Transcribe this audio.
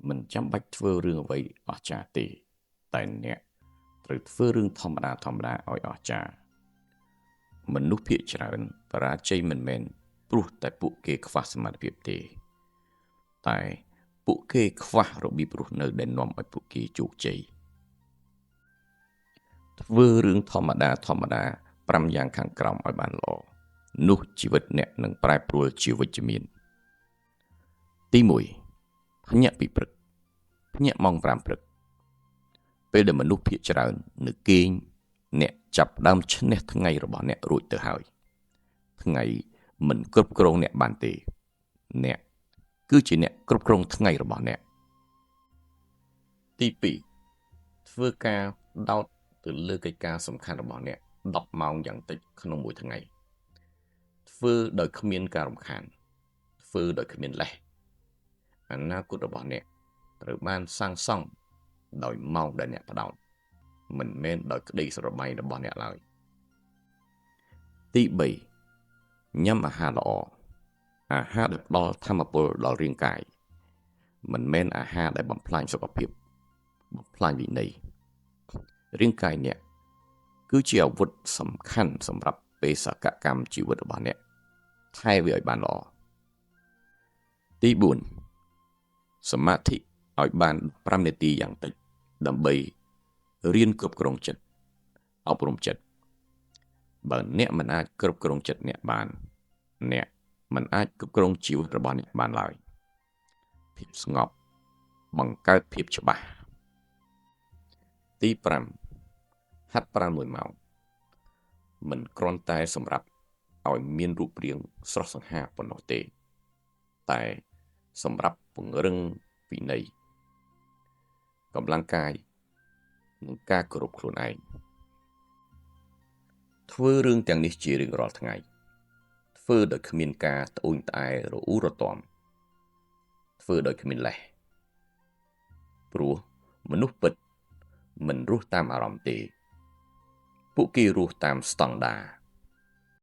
មិនចាំបាច់ធ្វើរឿងអ្វីអស្ចារ្យទេតែអ្នកត្រូវធ្វើរឿងធម្មតាឲ្យអស្ចារ្យមនុស្សភាគច្រើនបរាជ័យមិនមែនព្រោះតែពួកគេខ្វះសមត្ថភាពទេតែពួកគេខ្វះរបៀបរស់នៅដែលនាំឲ្យពួកគេជោគជ័យធ្វើរឿងធម្មតា5យ៉ាងខាងក្រោមឲ្យបានល្អនោះជីវិតអ្នកនឹងប្រែប្រួលជាវិជ្ជមានទី1ភ្ញាក់ពីព្រឹកភ្ញាក់ម៉ោង5ព្រឹកពេលដែលមនុស្សភាគច្រើននៅគេងអ្នកចាប់ផ្ដើមឈ្នះថ្ងៃរបស់អ្នករួចទៅហើយថ្ងៃមិនគ្រប់គ្រងអ្នកបានទេអ្នកគឺជាអ្នកគ្រប់គ្រងថ្ងៃរបស់អ្នកទី2ធ្វើការដោតទៅលើកិច្ចការសំខាន់របស់អ្នក10ម៉ោងយ៉ាងតិចក្នុងមួយថ្ងៃធ្វើដោយគ្មានការរំខានធ្វើដោយគ្មានលេសអនាគតរបស់អ្នកត្រូវបានសាងសង់ដោយម៉ោងដែលអ្នកផ្ដោតមិនមែនដោយក្តីស្រមៃរបស់អ្នកឡើយទី3ញ៉ាំអាហារល្អអាហារដែលផ្ដល់ថាមពលដល់រាងកាយមិនមែនអាហារដែលបំផ្លាញសុខភាពបំផ្លាញវិន័យរាងកាយអ្នកគឺជាអាវុធសំខាន់សម្រាប់បេសកកម្មជីវិតរបស់អ្នកថែវាឲ្យបានល្អទី4សមាធិឲ្យបាន5នាទីយ៉ាងតិចដើម្បីរៀនគ្រប់គ្រងចិត្តអប់រំចិត្តបើអ្នកមិនអាចគ្រប់គ្រងចិត្តអ្នកបានអ្នកមិនអាចគ្រប់គ្រងជីវិតរបស់អ្នកបានឡើយភាពស្ងប់បង្កើតភាពច្បាស់ទី5ហាត់ប្រាណ1ម៉ោងមិនគ្រាន់តែសម្រាប់ឲ្យមានរូបរាងស្រស់សង្ហាប៉ុណ្ណោះទេតែសម្រាប់ពង្រឹងវិន័យកម្លាំងកាយនិងការគោរពខ្លួនឯងធ្វើរឿងទាំងនេះជារៀងរាល់ថ្ងៃធ្វើដោយគ្មានការត្អូញត្អែរអ៊ូរទាំធ្វើដោយគ្មានលេសព្រោះមនុស្សពិតមិនរស់តាមអារម្មណ៍ទេពួកគេរស់តាមស្តង់ដារ